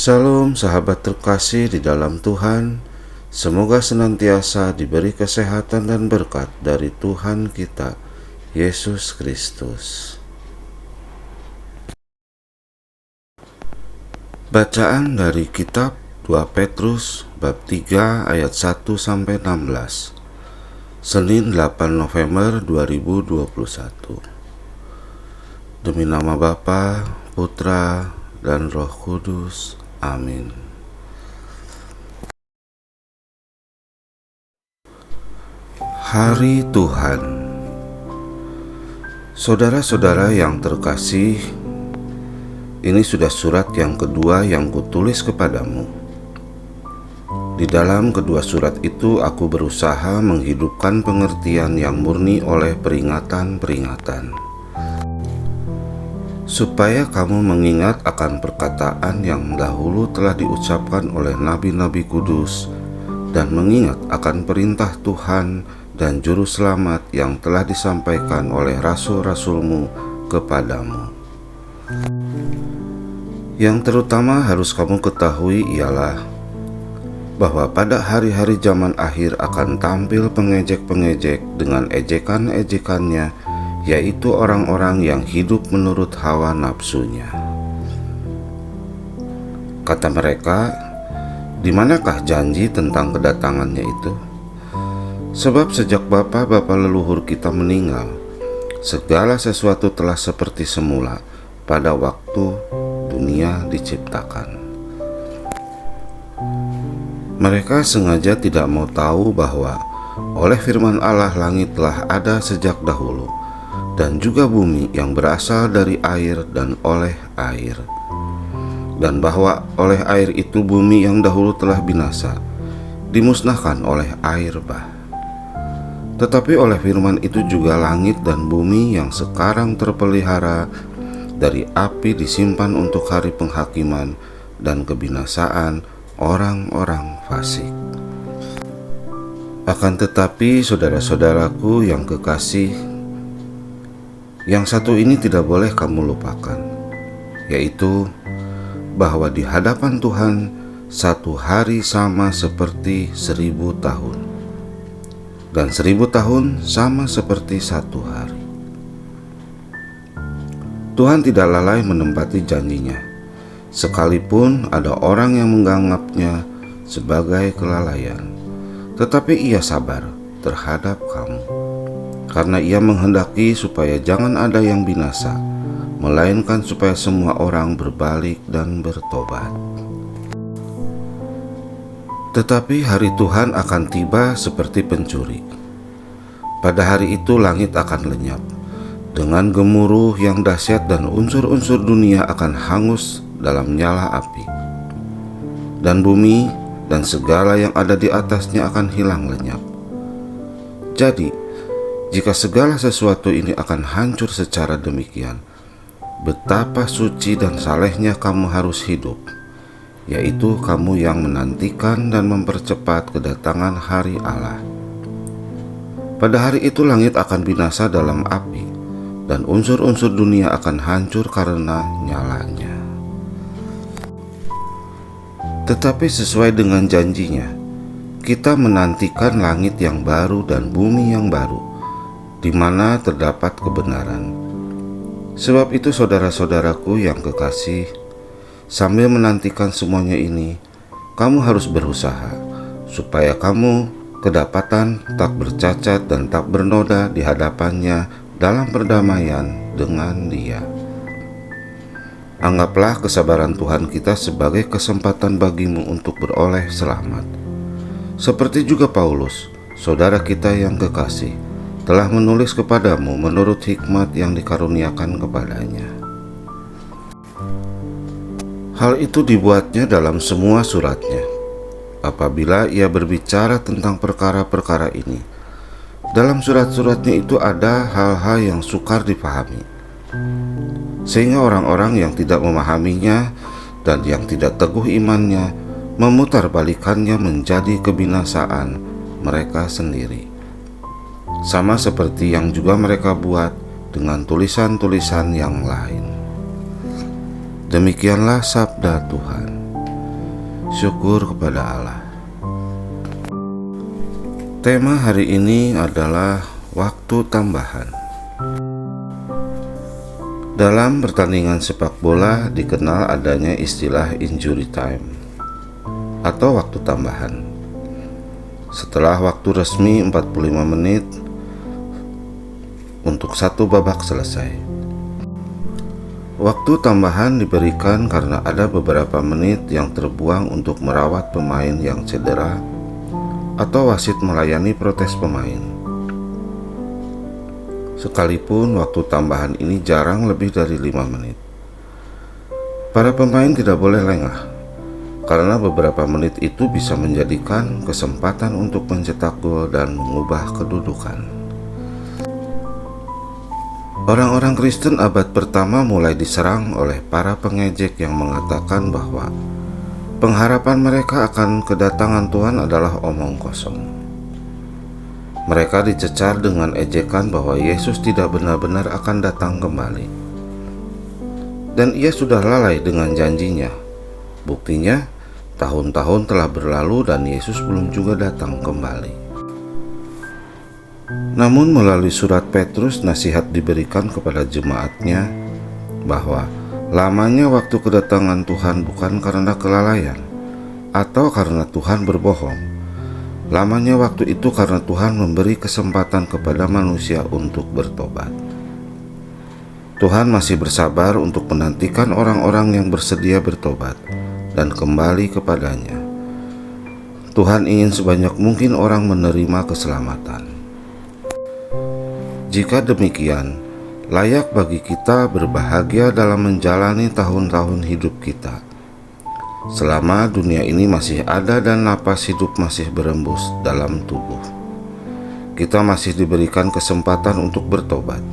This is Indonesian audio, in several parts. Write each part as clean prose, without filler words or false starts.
Salam sahabat terkasih di dalam Tuhan. Semoga senantiasa diberi kesehatan dan berkat dari Tuhan kita, Yesus Kristus. Bacaan dari kitab 2 Petrus bab 3 ayat 1-16. Senin 8 November 2021. Demi nama Bapa, Putra, dan Roh Kudus. Amin. Hari Tuhan. Saudara-saudara yang terkasih, ini sudah surat yang kedua yang kutulis kepadamu. Di dalam kedua surat itu aku berusaha menghidupkan pengertian yang murni oleh peringatan-peringatan, supaya kamu mengingat akan perkataan yang dahulu telah diucapkan oleh nabi-nabi kudus, dan mengingat akan perintah Tuhan dan Juru Selamat yang telah disampaikan oleh rasul-rasulmu kepadamu. Yang terutama harus kamu ketahui ialah bahwa pada hari-hari zaman akhir akan tampil pengejek-pengejek dengan ejekan-ejekannya, yaitu orang-orang yang hidup menurut hawa nafsunya. Kata mereka, "Di manakah janji tentang kedatangannya itu? Sebab sejak bapa-bapa leluhur kita meninggal, segala sesuatu telah seperti semula pada waktu dunia diciptakan." Mereka sengaja tidak mau tahu bahwa oleh firman Allah langit telah ada sejak dahulu, dan juga bumi yang berasal dari air dan oleh air, dan bahwa oleh air itu bumi yang dahulu telah binasa, dimusnahkan oleh air bah. Tetapi oleh firman itu juga langit dan bumi yang sekarang terpelihara dari api disimpan untuk hari penghakiman dan kebinasaan orang-orang fasik. Akan tetapi saudara-saudaraku yang kekasih, yang satu ini tidak boleh kamu lupakan, yaitu bahwa di hadapan Tuhan satu hari sama seperti 1000 tahun, dan 1000 tahun sama seperti satu hari. Tuhan tidak lalai menempati janjinya, sekalipun ada orang yang menganggapnya sebagai kelalaian. Tetapi Ia sabar terhadap kamu, karena Ia menghendaki supaya jangan ada yang binasa, melainkan supaya semua orang berbalik dan bertobat. Tetapi hari Tuhan akan tiba seperti pencuri. Pada hari itu langit akan lenyap dengan gemuruh yang dahsyat, dan unsur-unsur dunia akan hangus dalam nyala api, dan bumi dan segala yang ada di atasnya akan hilang lenyap. Jadi, jika segala sesuatu ini akan hancur secara demikian, betapa suci dan salehnya kamu harus hidup, yaitu kamu yang menantikan dan mempercepat kedatangan hari Allah. Pada hari itu langit akan binasa dalam api, dan unsur-unsur dunia akan hancur karena nyalanya. Tetapi sesuai dengan janjinya, kita menantikan langit yang baru dan bumi yang baru, di mana terdapat kebenaran. Sebab itu saudara-saudaraku yang kekasih, sambil menantikan semuanya ini, kamu harus berusaha supaya kamu kedapatan tak bercacat dan tak bernoda di hadapannya dalam perdamaian dengan Dia. Anggaplah kesabaran Tuhan kita sebagai kesempatan bagimu untuk beroleh selamat. Seperti juga Paulus, saudara kita yang kekasih, telah menulis kepadamu menurut hikmat yang dikaruniakan kepadanya. Hal itu dibuatnya dalam semua suratnya, apabila ia berbicara tentang perkara-perkara ini. Dalam surat-suratnya itu ada hal-hal yang sukar dipahami, sehingga orang-orang yang tidak memahaminya dan yang tidak teguh imannya memutarbalikannya menjadi kebinasaan mereka sendiri, sama seperti yang juga mereka buat dengan tulisan-tulisan yang lain. Demikianlah sabda Tuhan. Syukur kepada Allah. Tema hari ini adalah waktu tambahan. Dalam pertandingan sepak bola dikenal adanya istilah injury time atau waktu tambahan. Setelah waktu resmi 45 menit untuk satu babak selesai. Waktu tambahan diberikan karena ada beberapa menit yang terbuang untuk merawat pemain yang cedera atau wasit melayani protes pemain. Sekalipun waktu tambahan ini jarang lebih dari 5 menit. Para pemain tidak boleh lengah, karena beberapa menit itu bisa menjadikan kesempatan untuk mencetak gol dan mengubah kedudukan. Orang-orang Kristen abad pertama mulai diserang oleh para pengejek yang mengatakan bahwa pengharapan mereka akan kedatangan Tuhan adalah omong kosong. Mereka dicecar dengan ejekan bahwa Yesus tidak benar-benar akan datang kembali. Dan ia sudah lalai dengan janjinya. Buktinya, tahun-tahun telah berlalu dan Yesus belum juga datang kembali. Namun melalui surat Petrus, nasihat diberikan kepada jemaatnya bahwa lamanya waktu kedatangan Tuhan bukan karena kelalaian atau karena Tuhan berbohong. Lamanya waktu itu karena Tuhan memberi kesempatan kepada manusia untuk bertobat. Tuhan masih bersabar untuk menantikan orang-orang yang bersedia bertobat dan kembali kepadanya. Tuhan ingin sebanyak mungkin orang menerima keselamatan. Jika demikian, layak bagi kita berbahagia dalam menjalani tahun-tahun hidup kita. Selama dunia ini masih ada dan napas hidup masih berembus dalam tubuh, kita masih diberikan kesempatan untuk bertobat.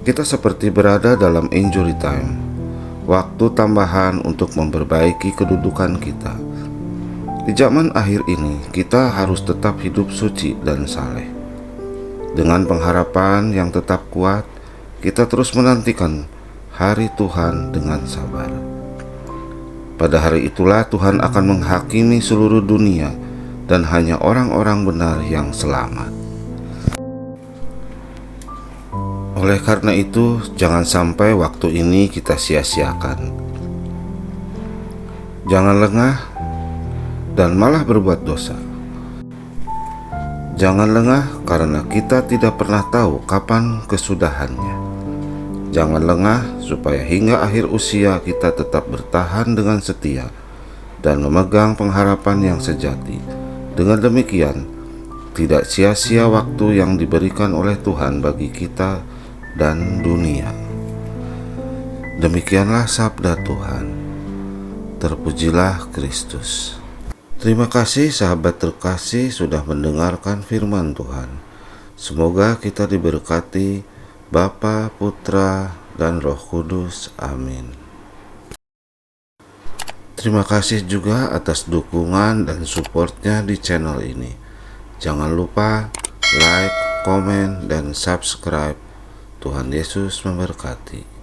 Kita seperti berada dalam injury time, waktu tambahan untuk memperbaiki kedudukan kita. Di zaman akhir ini, kita harus tetap hidup suci dan saleh. Dengan pengharapan yang tetap kuat, kita terus menantikan hari Tuhan dengan sabar. Pada hari itulah Tuhan akan menghakimi seluruh dunia dan hanya orang-orang benar yang selamat. Oleh karena itu, jangan sampai waktu ini kita sia-siakan. Jangan lengah dan malah berbuat dosa. Jangan lengah karena kita tidak pernah tahu kapan kesudahannya. Jangan lengah supaya hingga akhir usia kita tetap bertahan dengan setia dan memegang pengharapan yang sejati. Dengan demikian, tidak sia-sia waktu yang diberikan oleh Tuhan bagi kita dan dunia. Demikianlah sabda Tuhan. Terpujilah Kristus. Terima kasih sahabat terkasih sudah mendengarkan firman Tuhan. Semoga kita diberkati Bapa, Putra, dan Roh Kudus. Amin. Terima kasih juga atas dukungan dan supportnya di channel ini. Jangan lupa like, komen, dan subscribe. Tuhan Yesus memberkati.